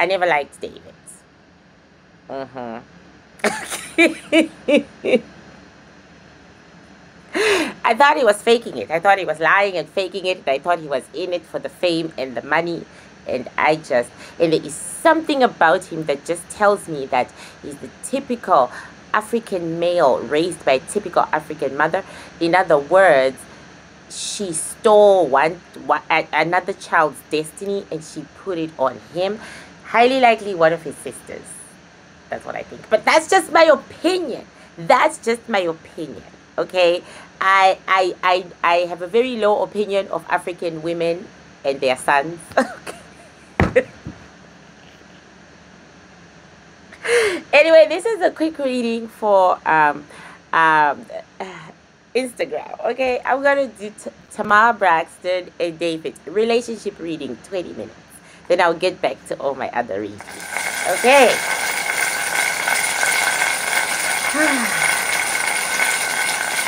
I never liked David. I thought he was faking it. I thought he was lying and faking it. I thought he was in it for the fame and the money. And there is something about him that just tells me that he's the typical African male raised by a typical African mother. In other words, she stole another child's destiny and she put it on him. Highly likely one of his sisters. That's what I think. But that's just my opinion. That's just my opinion. Okay? I have a very low opinion of African women and their sons. Anyway, this is a quick reading for Instagram. Okay, I'm gonna do Tamar Braxton and David relationship reading, 20 minutes. Then I'll get back to all my other readings. Okay.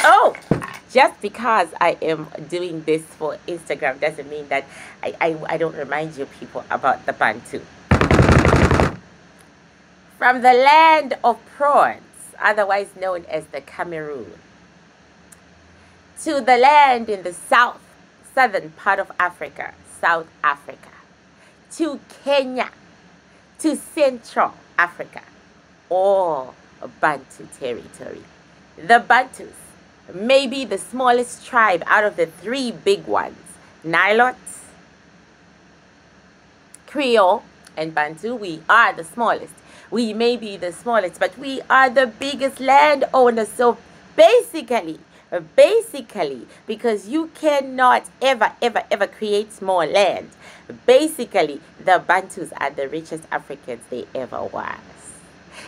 Oh, just because I am doing this for Instagram doesn't mean that I don't remind you people about the Bantu. From the land of prawns, otherwise known as the Cameroon, to the land in the southern part of Africa, South Africa, to Kenya, to Central Africa, all Bantu territory. The Bantus may be the smallest tribe out of the three big ones, Nilotes, Creole, and Bantu. We are the smallest. We may be the smallest, but we are the biggest landowners. So basically, because you cannot ever create more land, basically, the Bantus are the richest Africans they ever was.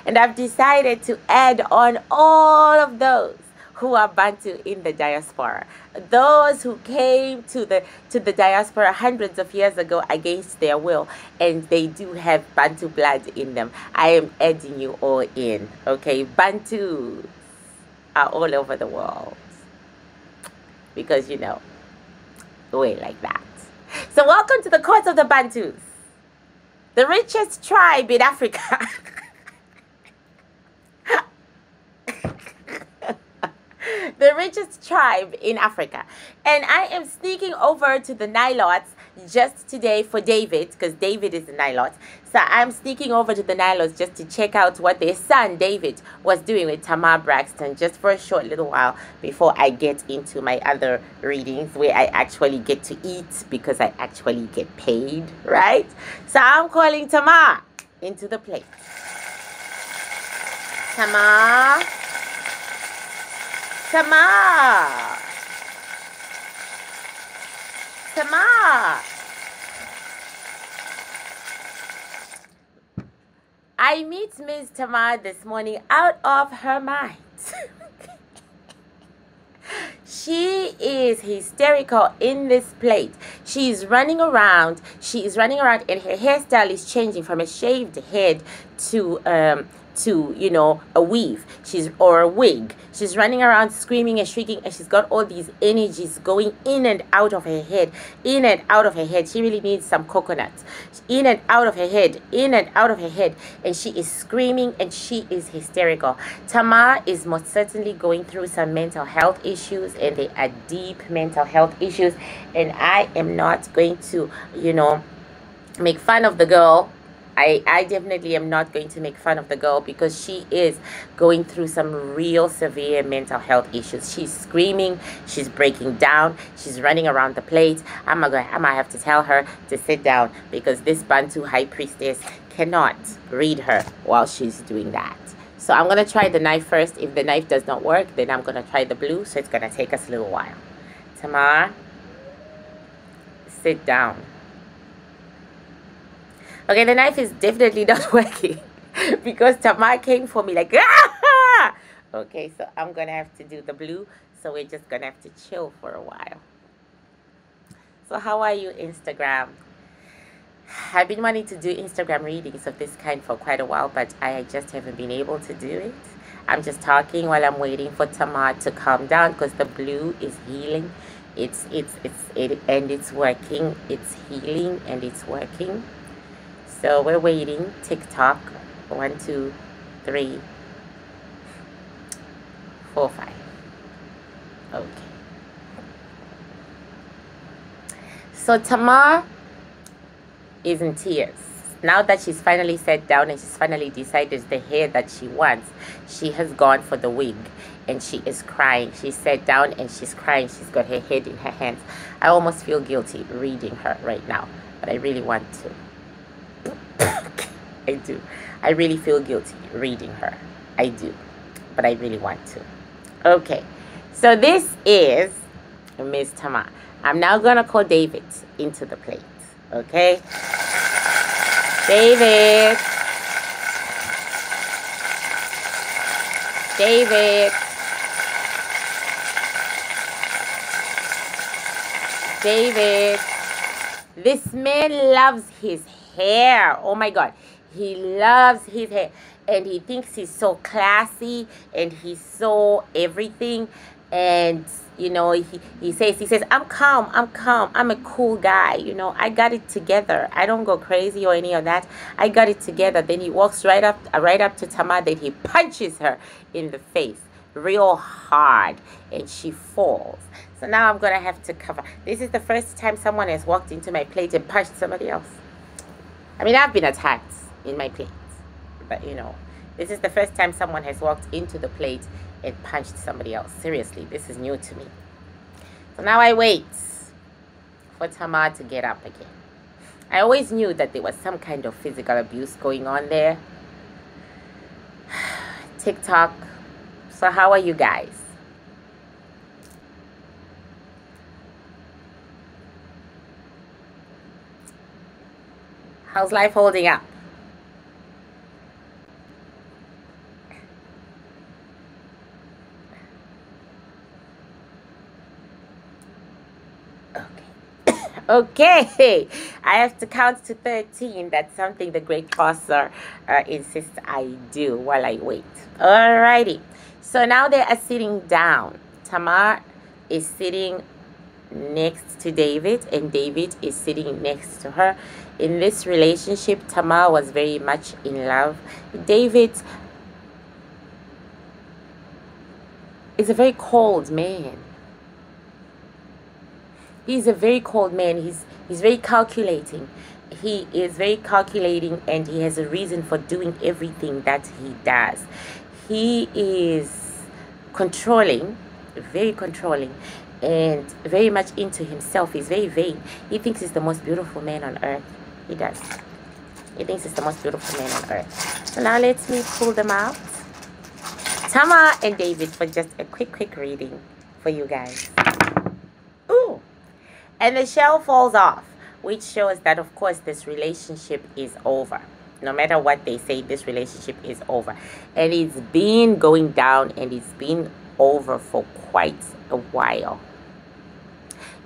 And I've decided to add on all of those who are Bantu in the diaspora. Those who came to the diaspora hundreds of years ago against their will, and they do have Bantu blood in them. I am adding you all in, okay? Bantus are all over the world. Because, you know, we're like that. So welcome to the court of the Bantus, the richest tribe in Africa. The richest tribe in Africa. And I am sneaking over to the Nilotes just today for David, because David is the Nilotes. So I'm sneaking over to the Nilotes just to check out what their son David was doing with Tamar Braxton, just for a short little while before I get into my other readings where I actually get to eat because I actually get paid, right? So I'm calling Tamar into the plate. Tamar. Tamar. Tamar. I meet Ms. Tamar this morning out of her mind. She is hysterical in this plate. She's running around. She is running around and her hairstyle is changing from a shaved head to you know, a weave, or a wig. She's running around screaming and shrieking, and she's got all these energies going in and out of her head, in and out of her head. She really needs some coconuts. In and out of her head, in and out of her head, and she is screaming and she is hysterical. Tamar is most certainly going through some mental health issues, and they are deep mental health issues, and I am not going to, you know, make fun of the girl. I definitely am not going to make fun of the girl because she is going through some real severe mental health issues. She's screaming, she's breaking down, she's running around the plate. I might have to tell her to sit down because this Bantu high priestess cannot read her while she's doing that. So I'm going to try the knife first. If the knife does not work, then I'm going to try the blue. So it's going to take us a little while. Tamar, sit down. Okay, the knife is definitely not working because Tamar came for me like, ah! Okay, so I'm going to have to do the blue. So we're just going to have to chill for a while. So how are you, Instagram? I've been wanting to do Instagram readings of this kind for quite a while, but I just haven't been able to do it. I'm just talking while I'm waiting for Tamar to calm down because the blue is healing. And it's working. It's healing and it's working. So we're waiting. TikTok. 1, 2, 3, 4, 5. Okay. So Tamar is in tears. Now that she's finally sat down and she's finally decided the hair that she wants, she has gone for the wig and she is crying. She sat down and she's crying. She's got her head in her hands. I almost feel guilty reading her right now, but I really want to. I do. I really feel guilty reading her. I do, but I really want to. Okay, so this is Miss Tamar. I'm now going to call David into the plate, okay? David. David. David. This man loves his hair. Oh my God. He loves his hair. And he thinks he's so classy and he's so everything. And you know, he says, I'm calm, I'm a cool guy, you know, I got it together. I don't go crazy or any of that. I got it together. Then he walks right up to Tamar, then he punches her in the face real hard and she falls. So now I'm gonna have to cover. This is the first time someone has walked into my plate and punched somebody else. I mean, I've been attacked in my plate, but you know, this is the first time someone has walked into the plate and punched somebody else. Seriously, this is new to me. So now I wait for Tamar to get up again. I always knew that there was some kind of physical abuse going on there. TikTok. So how are you guys? How's life holding up? Okay, I have to count to 13. That's something the great Prosser insists I do while I wait. Alrighty, so now they are sitting down. Tamar is sitting next to David and David is sitting next to her. In this relationship, Tamar was very much in love. David is a very cold man. He's a very cold man. He's very calculating. He is very calculating and he has a reason for doing everything that he does. He is controlling, very controlling, and very much into himself. He's very vain. He thinks he's the most beautiful man on earth. He does. He thinks he's the most beautiful man on earth. So now let me pull them out. Tamar and David for just a quick reading for you guys. Ooh. And the shell falls off, which shows that, of course, this relationship is over. No matter what they say, this relationship is over. And it's been going down and it's been over for quite a while.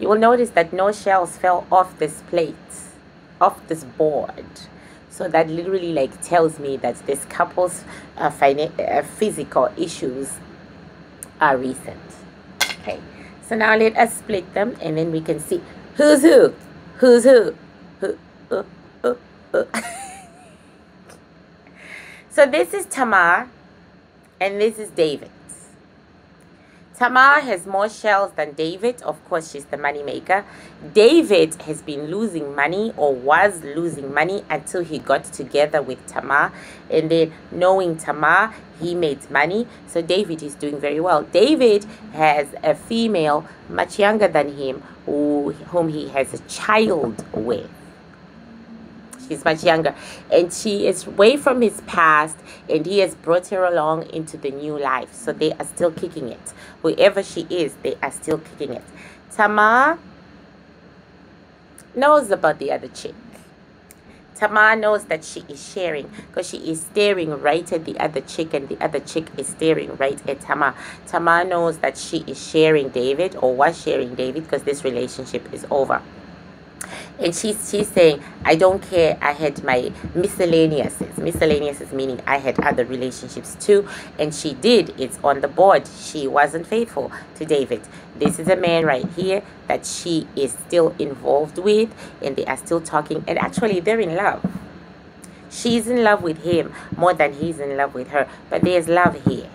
You will notice that no shells fell off this plate, off this board. So that literally like tells me that this couple's physical issues are recent. Okay. So now let us split them and then we can see who's who. Who's who? So this is Tamar and this is David. Tamar has more shells than David. Of course, she's the money maker. David has been losing money or was losing money until he got together with Tamar. And then knowing Tamar, he made money. So David is doing very well. David has a female much younger than him whom he has a child with. She's much younger and she is away from his past and he has brought her along into the new life. So they are still kicking it. Whoever she is, they are still kicking it. Tamar knows about the other chick. Tamar knows that she is sharing because she is staring right at the other chick and the other chick is staring right at Tamar. Tamar knows that she is sharing David or was sharing David because this relationship is over. And she's saying, I don't care, I had my miscellaneouses. Miscellaneouses meaning I had other relationships too. And she did. It's on the board. She wasn't faithful to David. This is a man right here that she is still involved with. And they are still talking. And actually, they're in love. She's in love with him more than he's in love with her. But there's love here.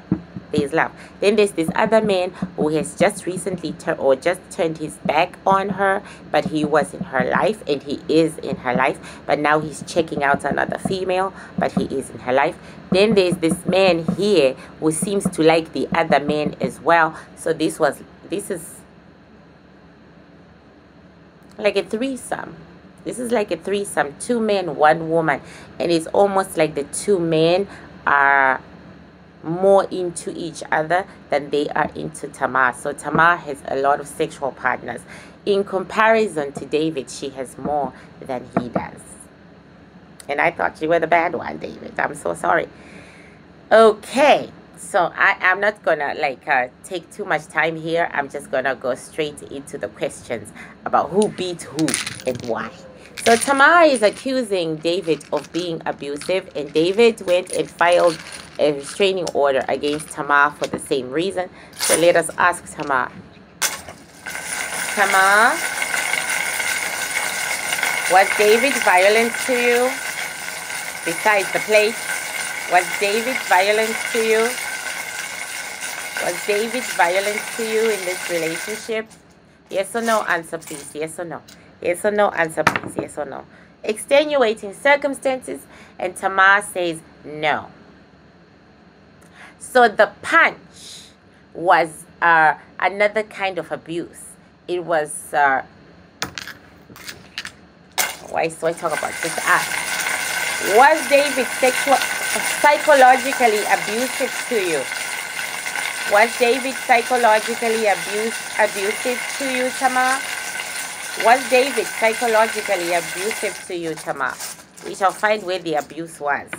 There's love. Then there's this other man who has just recently turned his back on her, but he was in her life, and he is in her life. But now he's checking out another female, but he is in her life. Then there's this man here who seems to like the other man as well. So this is like a threesome. This is like a threesome, 2 men, 1 woman, and it's almost like the 2 men are more into each other than they are into Tamar. So Tamar has a lot of sexual partners. In comparison to David, she has more than he does. And I thought you were the bad one, David. I'm so sorry. Okay, so I'm not gonna take too much time here. I'm just gonna go straight into the questions about who beat who and why. So Tamar is accusing David of being abusive, and David went and filed a restraining order against Tamar for the same reason. So let us ask Tamar. Tamar, was David violent to you? Besides the plate, was David violent to you? Was David violent to you in this relationship? Yes or no answer, please. Yes or no? Yes or no answer, please. Yes or no? Extenuating circumstances, and Tamar says no. So the punch was another kind of abuse. It was why so I talk about this? Was David psychologically abusive to you? Was David psychologically abusive to you, Tamar? Was David psychologically abusive to you, Tamar? We shall find where the abuse was.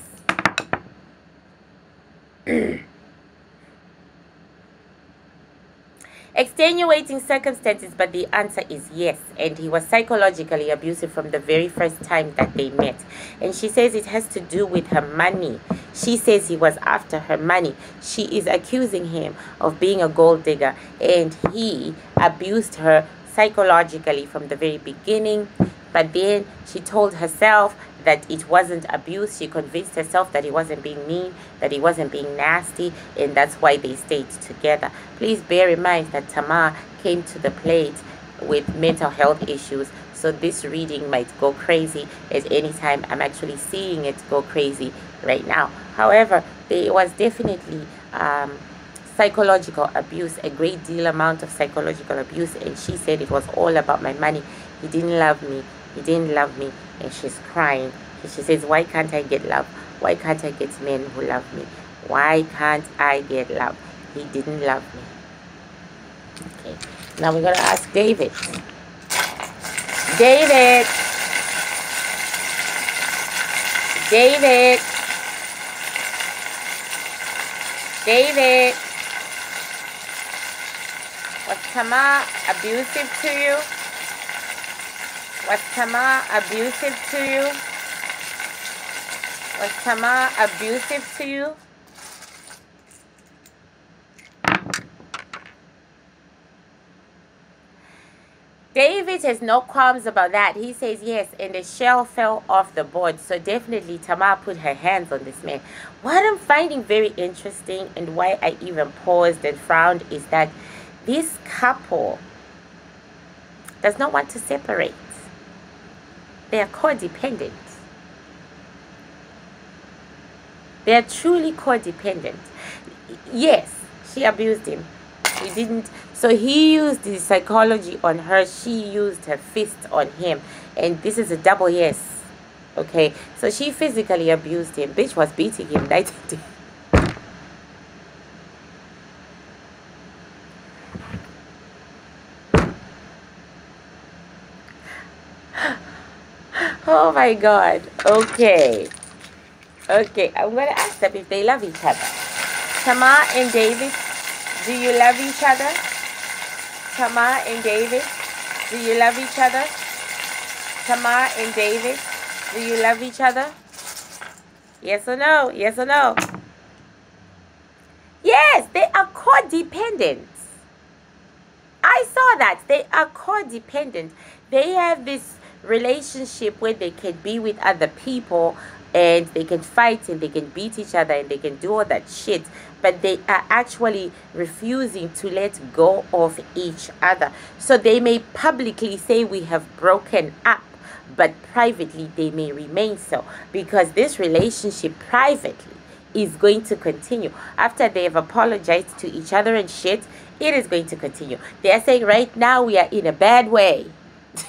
Extenuating circumstances, but the answer is yes. And he was psychologically abusive from the very first time that they met. And she says it has to do with her money. She says he was after her money. She is accusing him of being a gold digger, and he abused her psychologically from the very beginning. But then she told herself that it wasn't abuse. She convinced herself that he wasn't being mean, that he wasn't being nasty, and that's why they stayed together. Please bear in mind that Tamar came to the plate with mental health issues, so this reading might go crazy at any time. I'm actually seeing it go crazy right now. However, there was definitely psychological abuse, a great deal amount of psychological abuse, and she said it was all about my money. He didn't love me. He didn't love me. And she's crying. And she says, why can't I get love? Why can't I get men who love me? Why can't I get love? He didn't love me. Okay. Now we're going to ask David. David. David. David. Was Tamar abusive to you? Was Tamar abusive to you? Was Tamar abusive to you? David has no qualms about that. He says yes, and the shell fell off the board. So definitely Tamar put her hands on this man. What I'm finding very interesting, and why I even paused and frowned, is that this couple does not want to separate. They are codependent. They are truly codependent. Yes, she abused him. He didn't. So he used the psychology on her. She used her fist on him. And this is a double yes. Okay. So she physically abused him. Bitch was beating him night and day. Oh my God. Okay. Okay. I'm going to ask them if they love each other. Tamar and David, do you love each other? Tamar and David, do you love each other? Tamar and David, do you love each other? Yes or no? Yes or no? Yes, they are codependent. I saw that. They are codependent. They have this relationship where they can be with other people and they can fight and they can beat each other and they can do all that shit, but they are actually refusing to let go of each other. So they may publicly say we have broken up, but privately they may remain so, because this relationship privately is going to continue. After they have apologized to each other and shit, it is going to continue. They are saying right now we are in a bad way.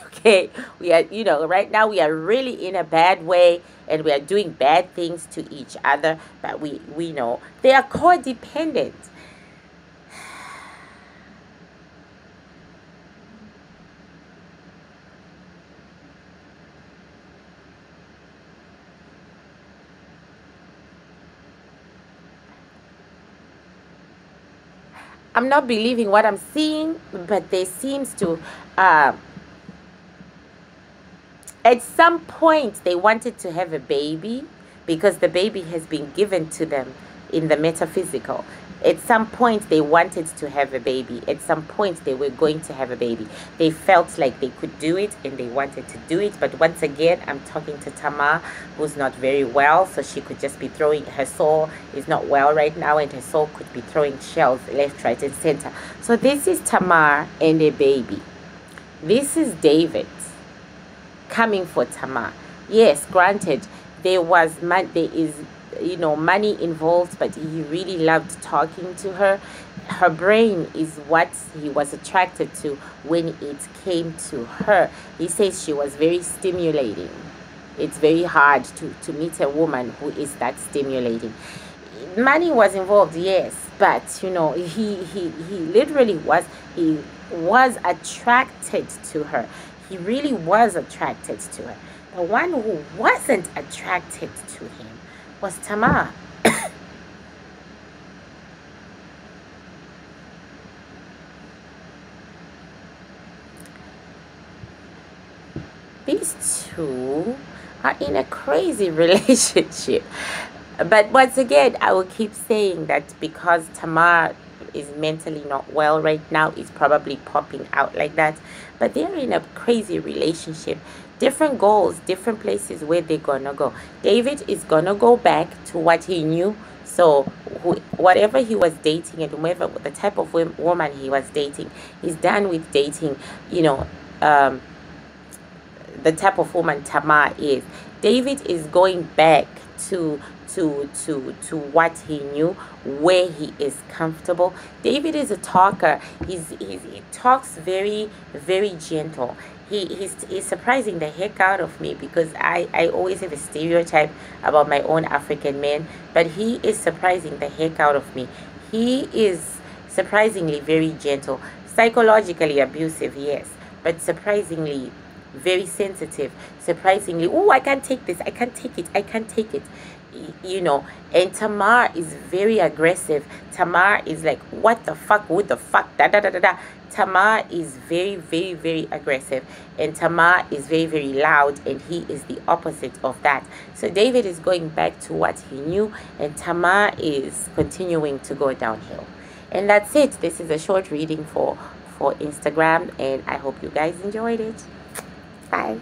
Okay, we are, right now we are really in a bad way and we are doing bad things to each other, but we know they are codependent. I'm not believing what I'm seeing, but there seems to, at some point, they wanted to have a baby because the baby has been given to them in the metaphysical. At some point, they wanted to have a baby. At some point, they were going to have a baby. They felt like they could do it and they wanted to do it. But once again, I'm talking to Tamar, who's not very well. So she could just be throwing, her soul is not well right now, and her soul could be throwing shells left, right, and center. So this is Tamar and a baby. This is David coming for Tamar. Yes, granted, there is money involved, but he really loved talking to her. Her brain is what he was attracted to when it came to her. He says she was very stimulating. It's very hard to meet a woman who is that stimulating. Money was involved, yes, but he literally was attracted to her. He really was attracted to her. The one who wasn't attracted to him was Tamar. These two are in a crazy relationship. But once again, I will keep saying that because Tamar is mentally not well right now, it's probably popping out like that. But they're in a crazy relationship. Different goals, different places where they're gonna go. David is gonna go back to what he knew. So whatever he was dating and whoever the type of woman he was dating, he's done with dating, the type of woman Tamar is. David is going back to what he knew, where he is comfortable. David is a talker. He talks very, very gentle. He's surprising the heck out of me because I always have a stereotype about my own African men, but he is surprising the heck out of me. He is surprisingly very gentle, psychologically abusive, yes, but surprisingly very sensitive, surprisingly, oh, I can't take this, I can't take it, I can't take it. And Tamar is very aggressive. Tamar is like, what the fuck, who the fuck, da da da da da. Tamar is very, very, very aggressive, and Tamar is very, very loud, and he is the opposite of that. So David is going back to what he knew, and Tamar is continuing to go downhill. And that's it. This is a short reading for Instagram, and I hope you guys enjoyed it. Bye.